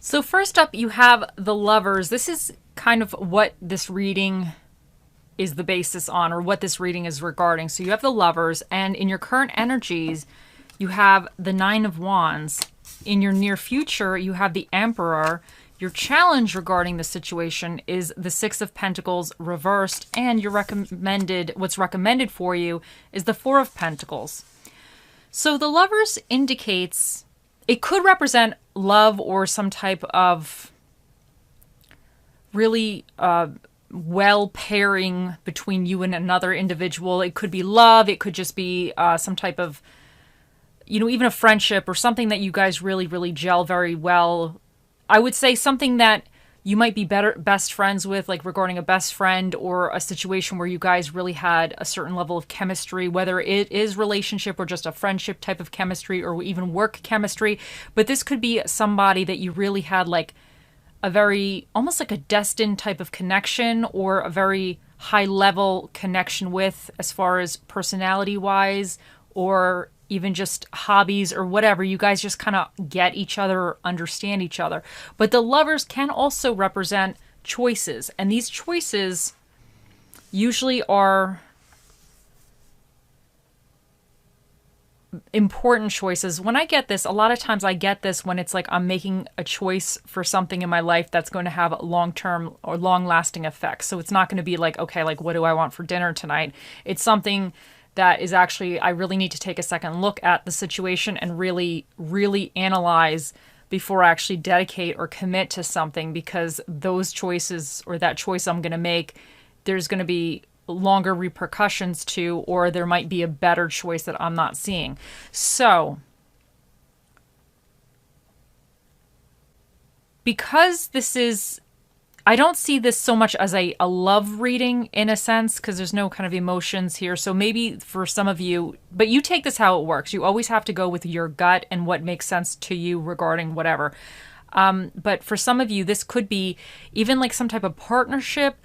So first up, you have the Lovers. This is kind of what this reading is the basis on, or what this reading is regarding. So you have the Lovers, and in your current energies, you have the Nine of Wands. In your near future, you have the Emperor. Your challenge regarding the situation is the Six of Pentacles reversed, and what's recommended for you is the Four of Pentacles. So the Lovers indicates it could represent love or some type of really well pairing between you and another individual. It could be love. It could just be some type of, even a friendship or something that you guys really, really gel very well. I would say something that you might be best friends with, like regarding a best friend or a situation where you guys really had a certain level of chemistry, whether it is relationship or just a friendship type of chemistry or even work chemistry. But this could be somebody that you really had like a very, almost like a destined type of connection, or a very high level connection with, as far as personality wise, or even just hobbies or whatever. You guys just kind of get each other, or understand each other. But the Lovers can also represent choices. And these choices usually are important choices. When I get this, a lot of times I get this when it's like I'm making a choice for something in my life that's going to have long-term or long-lasting effects. So it's not going to be like, okay, like what do I want for dinner tonight? It's something that is actually, I really need to take a second look at the situation and really, really analyze before I actually dedicate or commit to something, because those choices, or that choice I'm going to make, there's going to be longer repercussions to, or there might be a better choice that I'm not seeing. So, because this is, I don't see this so much as a love reading in a sense, because there's no kind of emotions here. So maybe for some of you, but you take this how it works. You always have to go with your gut and what makes sense to you regarding whatever. But for some of you, this could be even like some type of partnership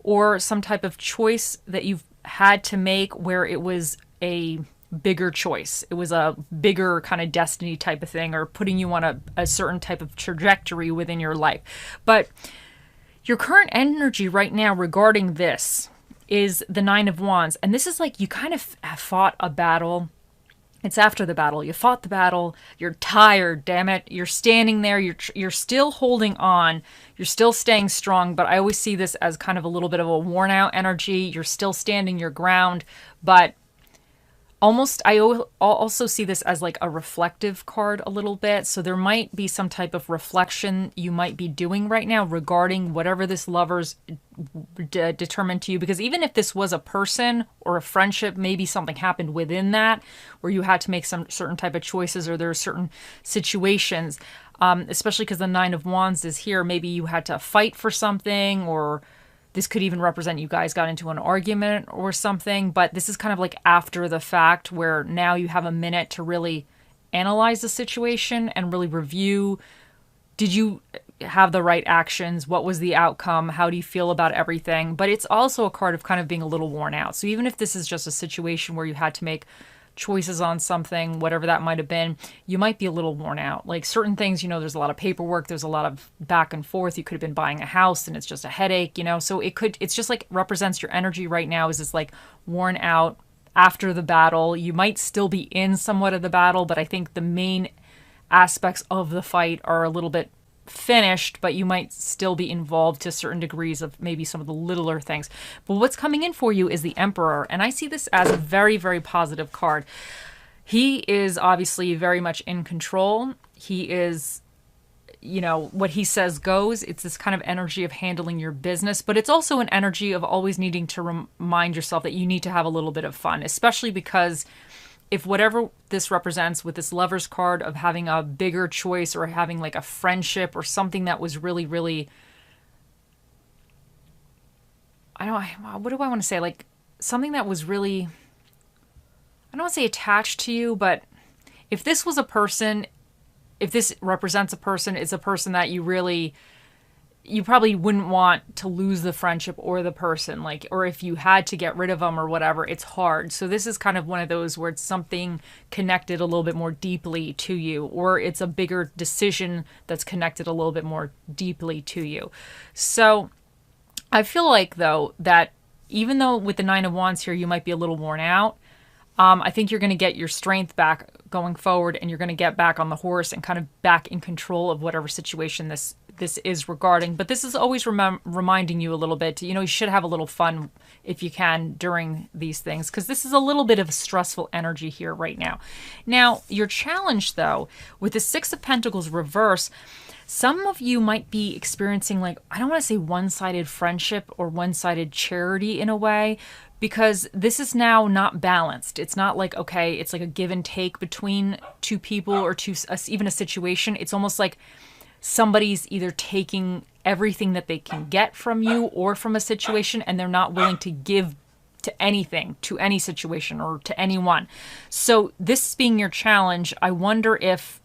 or some type of choice that you've had to make where it was a bigger choice. It was a bigger kind of destiny type of thing, or putting you on a certain type of trajectory within your life. But your current energy right now regarding this is the Nine of Wands. And this is like you kind of have fought a battle. It's after the battle. You fought the battle. You're tired, damn it. You're standing there. You're still holding on. You're still staying strong. But I always see this as kind of a little bit of a worn out energy. You're still standing your ground. But almost, I also see this as like a reflective card a little bit. So there might be some type of reflection you might be doing right now regarding whatever this Lover's determined to you. Because even if this was a person or a friendship, maybe something happened within that where you had to make some certain type of choices, or there are certain situations, especially because the Nine of Wands is here. Maybe you had to fight for something, or this could even represent you guys got into an argument or something, but this is kind of like after the fact, where now you have a minute to really analyze the situation and really review. Did you have the right actions? What was the outcome? How do you feel about everything? But it's also a card of kind of being a little worn out. So even if this is just a situation where you had to make choices on something, whatever that might have been, you might be a little worn out. Like certain things, there's a lot of paperwork, there's a lot of back and forth. You could have been buying a house and it's just a headache, so it's just like represents your energy right now is this like worn out after the battle. You might still be in somewhat of the battle, but I think the main aspects of the fight are a little bit finished, but you might still be involved to certain degrees of maybe some of the littler things. But what's coming in for you is the Emperor, and I see this as a very, very positive card. He is obviously very much in control. He is, what he says goes. It's this kind of energy of handling your business, but it's also an energy of always needing to remind yourself that you need to have a little bit of fun, especially because if whatever this represents with this Lover's card of having a bigger choice, or having like a friendship or something that was really, really, what do I want to say? Like something that was really, I don't want to say attached to you, but if this was a person, if this represents a person, it's a person that you really you probably wouldn't want to lose the friendship or the person, like, or if you had to get rid of them or whatever, it's hard. So this is kind of one of those where it's something connected a little bit more deeply to you, or it's a bigger decision that's connected a little bit more deeply to you. So I feel like, though, that even though with the Nine of Wands here, you might be a little worn out, I think you're going to get your strength back going forward, and you're going to get back on the horse and kind of back in control of whatever situation this is regarding. But this is always reminding you a little bit, you should have a little fun if you can during these things, because this is a little bit of a stressful energy here right now. Now, your challenge, though, with the Six of Pentacles reverse, some of you might be experiencing, like, I don't want to say one-sided friendship or one-sided charity in a way, because this is now not balanced. It's not like, okay, it's like a give and take between two people or even a situation. It's almost like somebody's either taking everything that they can get from you or from a situation, and they're not willing to give to anything, to any situation or to anyone. So this being your challenge, I wonder if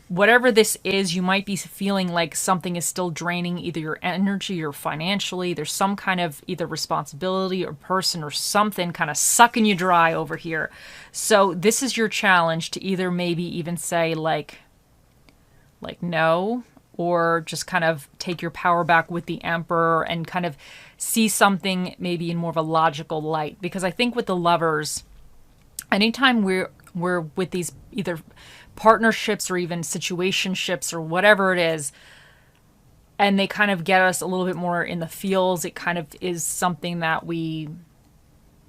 whatever this is, you might be feeling like something is still draining either your energy or financially. There's some kind of either responsibility or person or something kind of sucking you dry over here. So this is your challenge to either maybe even say like no, or just kind of take your power back with the Emperor and kind of see something maybe in more of a logical light. Because I think with the Lovers, anytime we're with these either partnerships or even situationships or whatever it is, and they kind of get us a little bit more in the feels, it kind of is something that we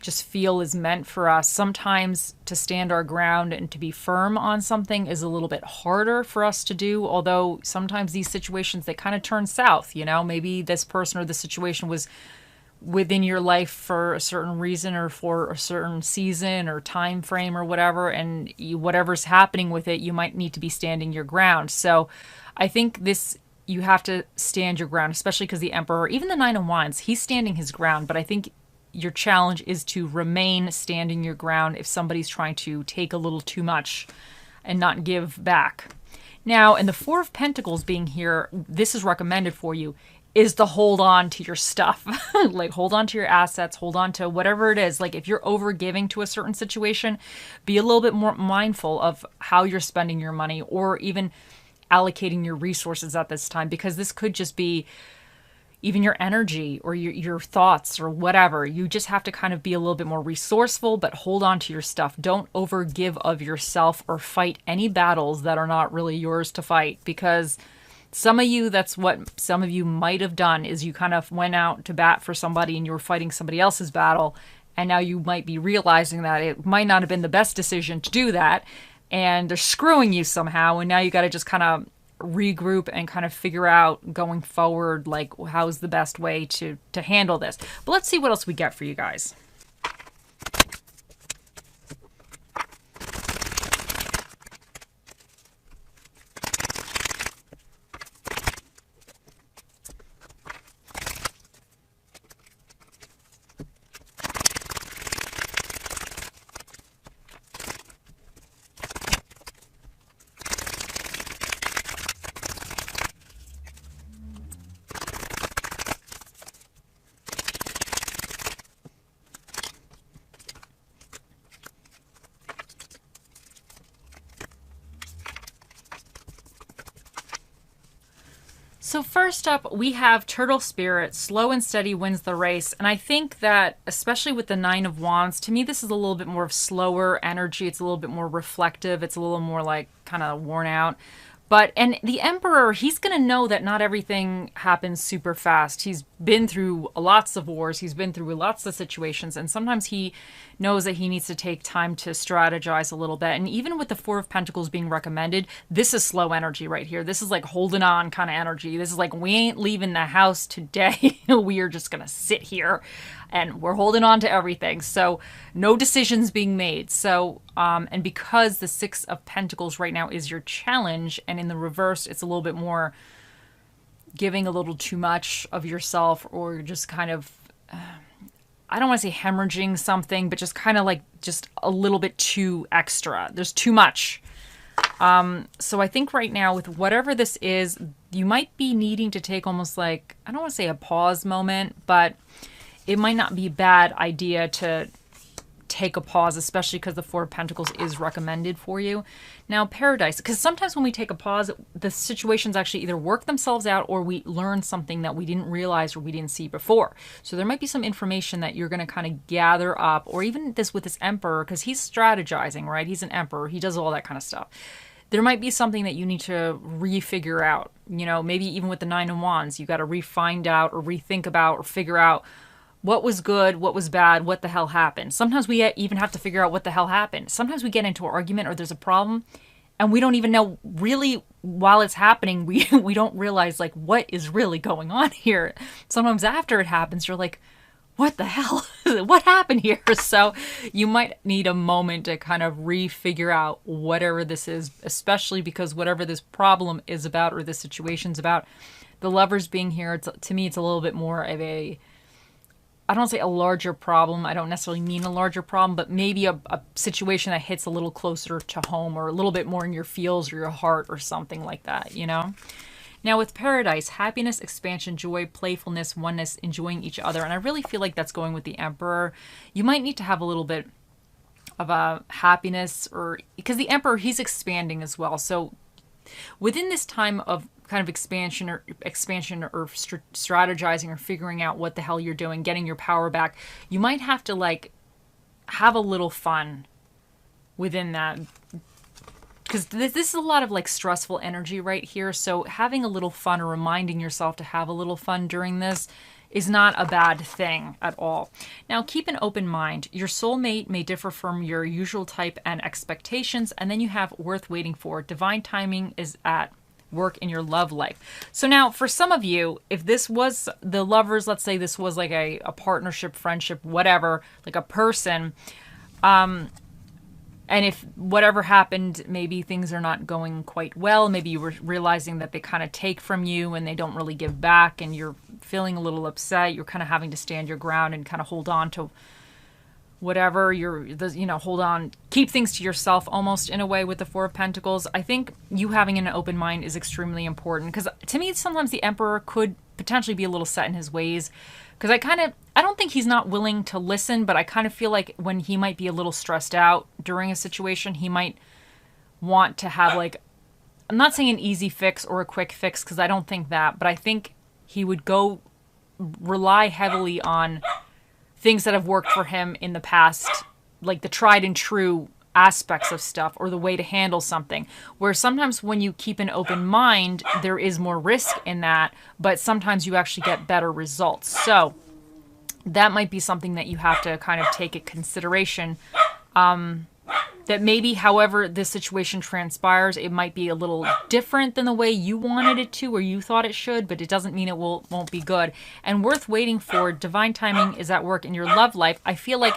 just feel is meant for us. Sometimes to stand our ground and to be firm on something is a little bit harder for us to do, although sometimes these situations, they kind of turn south. Maybe this person or the situation was within your life for a certain reason or for a certain season or time frame or whatever, and whatever's happening with it, you might need to be standing your ground. So I think you have to stand your ground, especially because the Emperor, even the Nine of Wands, he's standing his ground. But I think your challenge is to remain standing your ground if somebody's trying to take a little too much and not give back. Now, and the Four of Pentacles being here, this is recommended for you, is to hold on to your stuff. Like, hold on to your assets, hold on to whatever it is. Like, if you're over giving to a certain situation, be a little bit more mindful of how you're spending your money, or even allocating your resources at this time, because this could just be even your energy or your thoughts or whatever. You just have to kind of be a little bit more resourceful, but hold on to your stuff. Don't over give of yourself or fight any battles that are not really yours to fight, because some of you, that's what some of you might have done, is you kind of went out to bat for somebody and you were fighting somebody else's battle. And now you might be realizing that it might not have been the best decision to do that. And they're screwing you somehow. And now you got to just kind of regroup and kind of figure out going forward, like, how's the best way to handle this. But let's see what else we get for you guys. So first up, we have Turtle Spirit. Slow and steady wins the race. And I think that, especially with the Nine of Wands, to me, this is a little bit more of slower energy. It's a little bit more reflective. It's a little more like kind of worn out. And the Emperor, he's going to know that not everything happens super fast. He's been through lots of wars. He's been through lots of situations. And sometimes he knows that he needs to take time to strategize a little bit. And even with the Four of Pentacles being recommended, this is slow energy right here. This is like holding on kind of energy. This is like, we ain't leaving the house today. We are just going to sit here and we're holding on to everything. So no decisions being made. So, and because the Six of Pentacles right now is your challenge, and in the reverse, it's a little bit more giving a little too much of yourself, or just kind of, I don't want to say hemorrhaging something, but just kind of like just a little bit too extra. There's too much. So I think right now with whatever this is, you might be needing to take almost like, I don't want to say a pause moment, but it might not be a bad idea to take a pause, especially because the Four of Pentacles is recommended for you. Now, Paradise, because sometimes when we take a pause, the situations actually either work themselves out or we learn something that we didn't realize or we didn't see before. So there might be some information that you're going to kind of gather up, or even this with this Emperor, because he's strategizing, right? He's an Emperor. He does all that kind of stuff. There might be something that you need to refigure out. You know, maybe even with the Nine of Wands, you got to refind out or rethink about or figure out what was good, what was bad, what the hell happened. Sometimes we even have to figure out what the hell happened. Sometimes we get into an argument or there's a problem and we don't even know really while it's happening, we don't realize like what is really going on here. Sometimes after it happens, you're like, what the hell? What happened here? So you might need a moment to kind of refigure out whatever this is, especially because whatever this problem is about or this situation's about, the Lovers being here, to me, it's a little bit more of a, I don't say a larger problem. I don't necessarily mean a larger problem, but maybe a situation that hits a little closer to home or a little bit more in your feels or your heart or something like that, you know? Now with Paradise, happiness, expansion, joy, playfulness, oneness, enjoying each other. And I really feel like that's going with the Emperor. You might need to have a little bit of a happiness, or because the Emperor, he's expanding as well. So within this time of kind of expansion or strategizing or figuring out what the hell you're doing, getting your power back, you might have to like have a little fun within that, because this is a lot of like stressful energy right here. So having a little fun or reminding yourself to have a little fun during this is not a bad thing at all. Now, keep an open mind. Your soulmate may differ from your usual type and expectations. And then you have worth waiting for. Divine timing is at work in your love life. So now for some of you, if this was the Lovers, let's say this was like a partnership, friendship, whatever, like a person, and if whatever happened, maybe things are not going quite well, maybe you were realizing that they kind of take from you and they don't really give back and you're feeling a little upset, you're kind of having to stand your ground and kind of hold on to whatever hold on, keep things to yourself almost in a way with the Four of Pentacles. I think you having an open mind is extremely important, because to me, sometimes the Emperor could potentially be a little set in his ways, because I don't think he's not willing to listen, but I kind of feel like when he might be a little stressed out during a situation, he might want to have like, I'm not saying an easy fix or a quick fix, because I don't think that, but I think he would rely heavily on things that have worked for him in the past, like the tried and true aspects of stuff or the way to handle something. Where sometimes when you keep an open mind, there is more risk in that, but sometimes you actually get better results. So that might be something that you have to kind of take into consideration. That maybe, however this situation transpires, it might be a little different than the way you wanted it to or you thought it should, but it doesn't mean it won't be good. And worth waiting for. Divine timing is at work in your love life. I feel like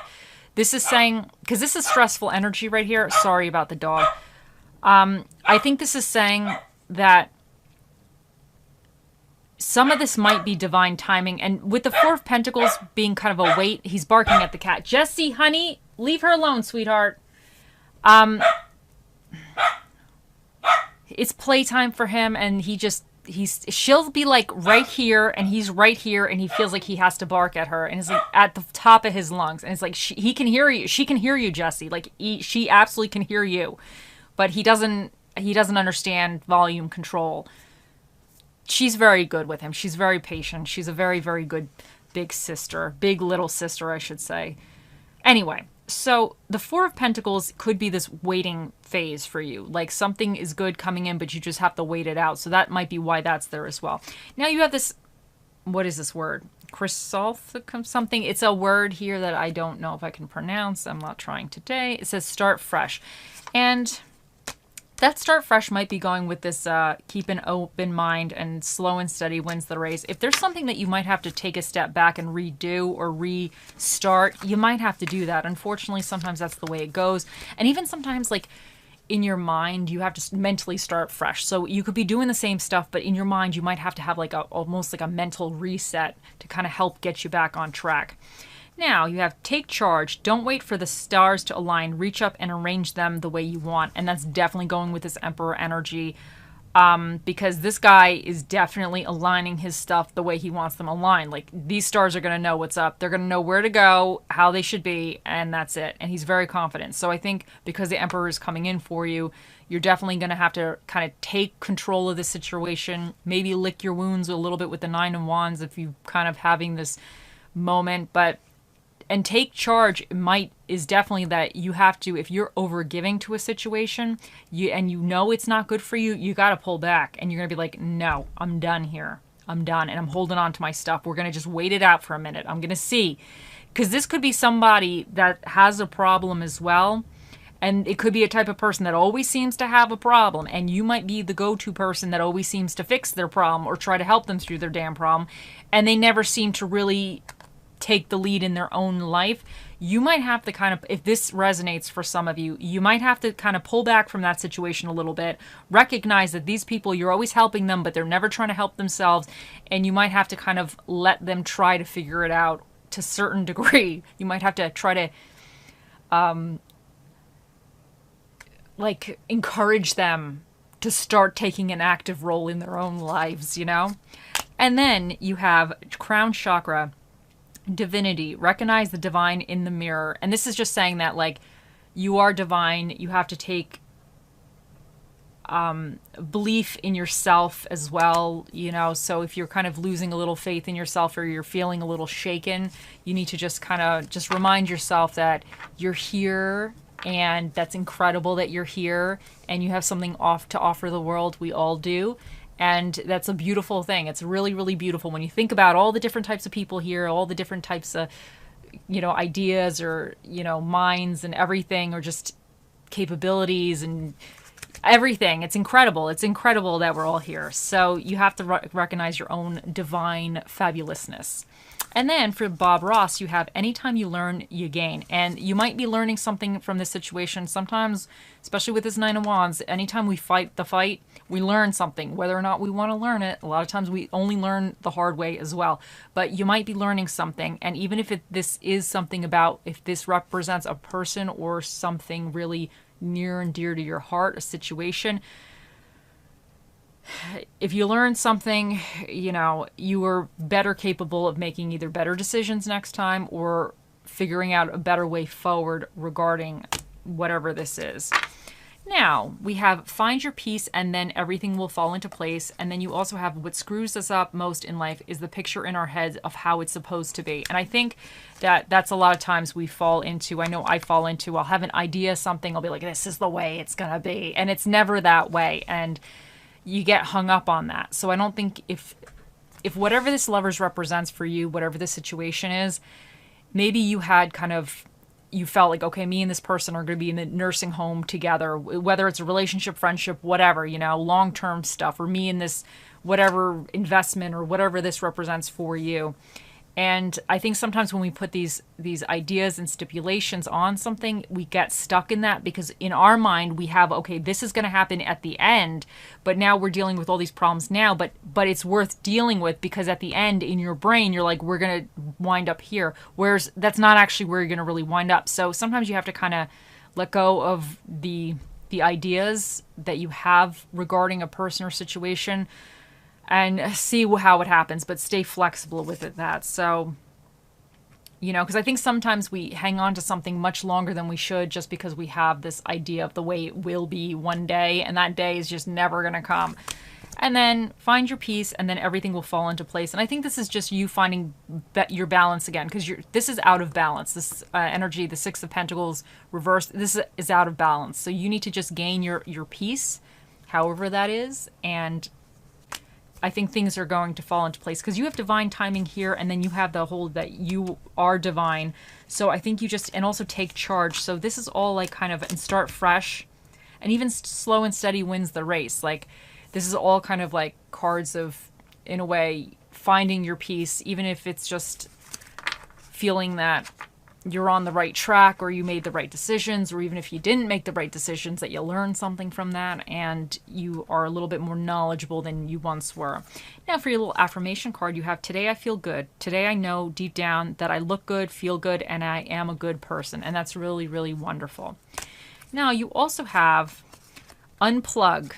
this is saying, because this is stressful energy right here. Sorry about the dog. I think this is saying that some of this might be divine timing. And with the Four of Pentacles being kind of a weight, he's barking at the cat. Jessie, honey, leave her alone, sweetheart. It's playtime for him, and she'll be like right here and he's right here and he feels like he has to bark at her and it's like at the top of his lungs, and it's like he can hear you, she can hear you, Jessie, like she absolutely can hear you, but he doesn't understand volume control. She's very good with him, she's very patient, she's a very, very good big little sister, I should say. Anyway, so the Four of Pentacles could be this waiting phase for you. Like something is good coming in, but you just have to wait it out. So that might be why that's there as well. Now you have this, what is this word? Chrysalthicum something. It's a word here that I don't know if I can pronounce. I'm not trying today. It says start fresh. And that start fresh might be going with this keep an open mind and slow and steady wins the race. If there's something that you might have to take a step back and redo or restart, you might have to do that. Unfortunately, sometimes that's the way it goes. And even sometimes like in your mind, you have to mentally start fresh. So you could be doing the same stuff, but in your mind, you might have to have like almost like a mental reset to kind of help get you back on track. Now you have take charge. Don't wait for the stars to align. Reach up and arrange them the way you want. And that's definitely going with this Emperor energy, because this guy is definitely aligning his stuff the way he wants them aligned. Like, these stars are going to know what's up. They're going to know where to go, how they should be, and that's it. And he's very confident. So I think because the Emperor is coming in for you, you're definitely going to have to kind of take control of the situation. Maybe lick your wounds a little bit with the Nine of Wands if you kind of having this moment. But and take charge is definitely that you have to, if you're over giving to a situation, and you know it's not good for you, you got to pull back, and you're going to be like, no, I'm done here. I'm done, and I'm holding on to my stuff. We're going to just wait it out for a minute. I'm going to see, because this could be somebody that has a problem as well, and it could be a type of person that always seems to have a problem, and you might be the go-to person that always seems to fix their problem or try to help them through their damn problem, and they never seem to really take the lead in their own life. You might have to kind of, if this resonates for some of you, you might have to kind of pull back from that situation a little bit, recognize that these people, you're always helping them, but they're never trying to help themselves, and you might have to kind of let them try to figure it out to a certain degree. You might have to try to like encourage them to start taking an active role in their own lives, you know? And then you have crown chakra, divinity. Recognize the divine in the mirror. And this is just saying that, like, you are divine. You have to take belief in yourself as well, you know? So if you're kind of losing a little faith in yourself, or you're feeling a little shaken, you need to just kind of just remind yourself that you're here, and that's incredible that you're here, and you have something to offer the world. We all do. And that's a beautiful thing. It's really, really beautiful when you think about all the different types of people here, all the different types of, you know, ideas, or, you know, minds and everything, or just capabilities and everything. It's incredible. It's incredible that we're all here. So you have to recognize your own divine fabulousness. And then for Bob Ross, you have anytime you learn, you gain. And you might be learning something from this situation. Sometimes, especially with this Nine of Wands, anytime we fight the fight, we learn something, whether or not we want to learn it. A lot of times we only learn the hard way as well. But you might be learning something. And even if this is something about, if this represents a person or something really near and dear to your heart, a situation, if you learn something, you know, you are better capable of making either better decisions next time, or figuring out a better way forward regarding whatever this is. Now, we have find your peace, and then everything will fall into place. And then you also have what screws us up most in life is the picture in our heads of how it's supposed to be. And I think that that's a lot of times we fall into, I know I fall into, I'll have an idea, something, I'll be like, this is the way it's going to be. And it's never that way. And you get hung up on that. So I don't think if whatever this Lovers represents for you, whatever the situation is, maybe you had kind of, you felt like, okay, me and this person are going to be in the nursing home together, whether it's a relationship, friendship, whatever, you know, long-term stuff, or me in this whatever investment, or whatever this represents for you. And I think sometimes when we put these ideas and stipulations on something, we get stuck in that, because in our mind we have, okay, this is going to happen at the end, but now we're dealing with all these problems now, but it's worth dealing with, because at the end in your brain you're like, we're going to wind up here, whereas that's not actually where you're going to really wind up. So sometimes you have to kind of let go of the ideas that you have regarding a person or situation, and see how it happens, but stay flexible with it. So, you know, because I think sometimes we hang on to something much longer than we should, just because we have this idea of the way it will be one day, and that day is just never going to come. And then find your peace, and then everything will fall into place. And I think this is just you finding your balance again, because this is out of balance. This energy, the Six of Pentacles reversed, this is out of balance. So you need to just gain your peace, however that is, and I think things are going to fall into place, because you have divine timing here, and then you have the whole that you are divine. So I think you just, and also take charge. So this is all like kind of, and start fresh, and even slow and steady wins the race. Like, this is all kind of like cards of, in a way, finding your peace, even if it's just feeling that you're on the right track, or you made the right decisions, or even if you didn't make the right decisions, that you learned something from that and you are a little bit more knowledgeable than you once were. Now for your little affirmation card, you have today I feel good. Today I know deep down that I look good, feel good, and I am a good person. And that's really, really wonderful. Now you also have unplug.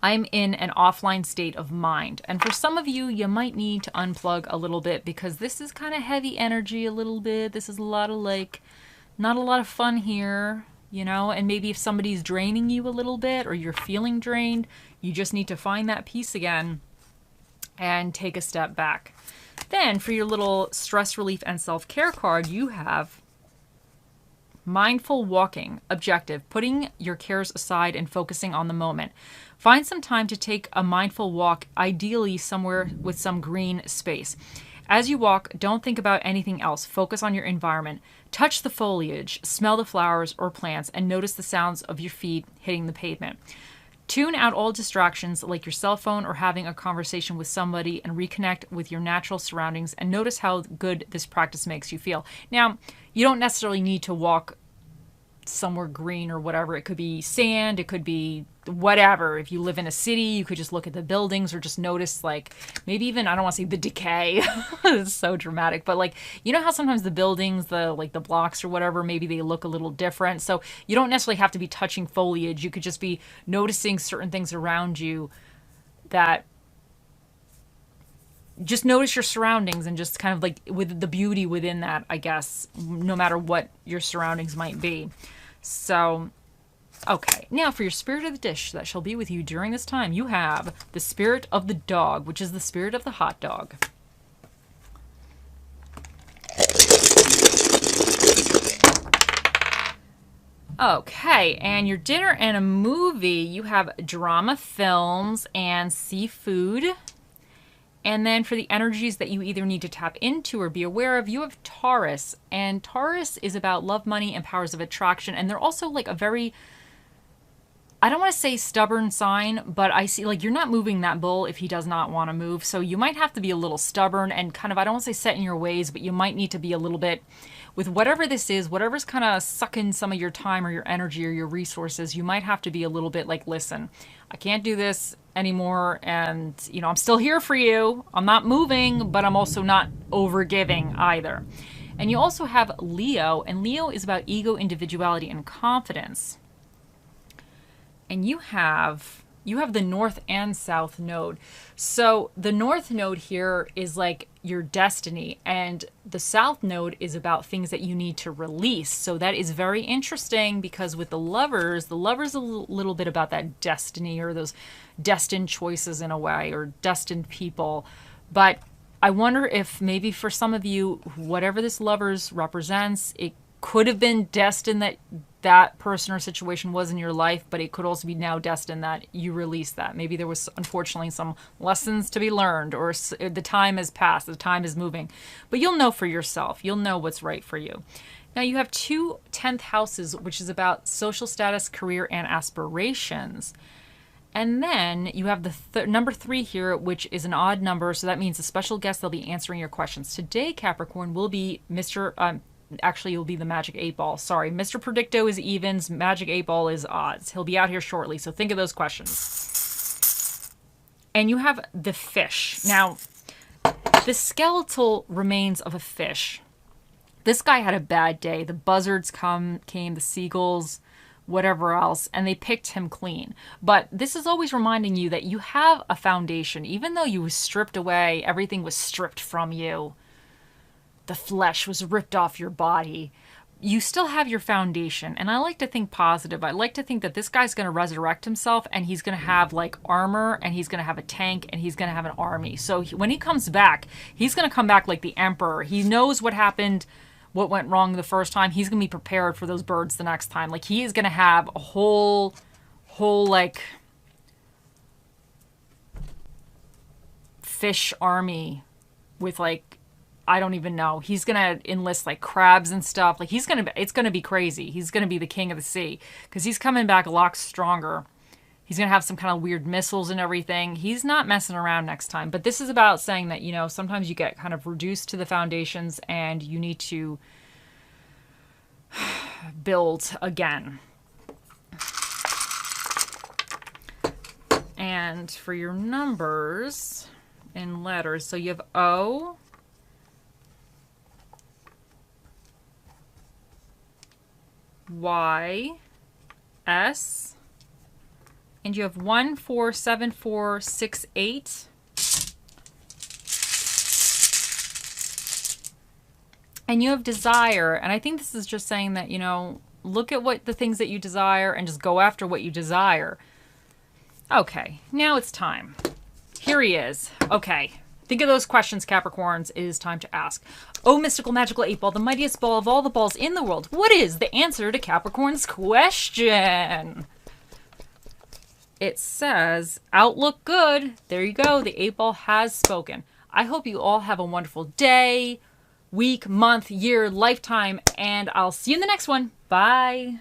I'm in an offline state of mind. And for some of you, you might need to unplug a little bit because this is kind of heavy energy a little bit. This is a lot of not a lot of fun here, you know, and maybe if somebody's draining you a little bit or you're feeling drained, you just need to find that peace again and take a step back. Then for your little stress relief and self-care card, you have mindful walking, objective, putting your cares aside and focusing on the moment. Find some time to take a mindful walk, ideally somewhere with some green space. As you walk, don't think about anything else. Focus on your environment. Touch the foliage, smell the flowers or plants, and notice the sounds of your feet hitting the pavement. Tune out all distractions like your cell phone or having a conversation with somebody and reconnect with your natural surroundings and notice how good this practice makes you feel. Now, you don't necessarily need to walk somewhere green or whatever. It could be sand, it could be whatever. If you live in a city, you could just look at the buildings or just notice, like, maybe even, I don't want to say the decay. It's so dramatic, but like, you know how sometimes the buildings, the blocks or whatever, maybe they look a little different. So you don't necessarily have to be touching foliage. You could just be noticing certain things around you that just notice your surroundings and just kind of like with the beauty within that, I guess, no matter what your surroundings might be. So, okay. Now for your spirit of the dish that shall be with you during this time, you have the spirit of the dog, which is the spirit of the hot dog. Okay, and your dinner and a movie, you have drama, films, and seafood. And then for the energies that you either need to tap into or be aware of, you have Taurus. And Taurus is about love, money, and powers of attraction. And they're also like a very, I don't want to say stubborn sign, but I see like you're not moving that bull if he does not want to move. So you might have to be a little stubborn and kind of, I don't want to say set in your ways, but you might need to be a little bit with whatever this is, whatever's kind of sucking some of your time or your energy or your resources. You might have to be a little bit like, listen, I can't do this anymore, and you know, I'm still here for you. I'm not moving, but I'm also not overgiving either. And you also have Leo, and Leo is about ego, individuality, and confidence. And you have the north and south node. So the north node here is like your destiny, and the south node is about things that you need to release. So that is very interesting because with the lovers a little bit about that destiny or those destined choices in a way, or destined people. But I wonder if maybe for some of you, whatever this lovers represents, it could have been destined that that person or situation was in your life, but it could also be now destined that you release that. Maybe there was unfortunately some lessons to be learned, or the time has passed, the time is moving. But you'll know for yourself. You'll know what's right for you. Now you have 2 10th houses, which is about social status, career, and aspirations. And then you have the number 3 here, which is an odd number. So that means a special guest, they'll be answering your questions. Today, Capricorn, will be actually, it'll be the Magic 8 Ball. Sorry, Mr. Predicto is evens, Magic 8 Ball is odds. He'll be out here shortly, so think of those questions. And you have the fish. Now, the skeletal remains of a fish. This guy had a bad day. The buzzards came, the seagulls, whatever else, and they picked him clean. But this is always reminding you that you have a foundation. Even though you were stripped away, everything was stripped from you, the flesh was ripped off your body, you still have your foundation. And I like to think positive. I like to think that this guy's going to resurrect himself, and he's going to have like armor, and he's going to have a tank, and he's going to have an army. So when he comes back, he's going to come back like the emperor. He knows what happened, what went wrong the first time. He's going to be prepared for those birds the next time. Like, he is going to have a whole like fish army with like, I don't even know. He's going to enlist like crabs and stuff. Like, it's going to be crazy. He's going to be the king of the sea because he's coming back a lot stronger. He's going to have some kind of weird missiles and everything. He's not messing around next time. But this is about saying that, you know, sometimes you get kind of reduced to the foundations and you need to build again. And for your numbers and letters, so you have O, Y, S, and you have 1, 4, 7, 4, 6, 8. And you have desire, and I think this is just saying that, you know, look at what the things that you desire and just go after what you desire. Okay, now it's time. Here he is. Okay, think of those questions, Capricorns. It is time to ask. Oh, mystical, magical 8 ball, the mightiest ball of all the balls in the world. What is the answer to Capricorn's question? It says, outlook good. There you go. The 8 ball has spoken. I hope you all have a wonderful day, week, month, year, lifetime, and I'll see you in the next one. Bye.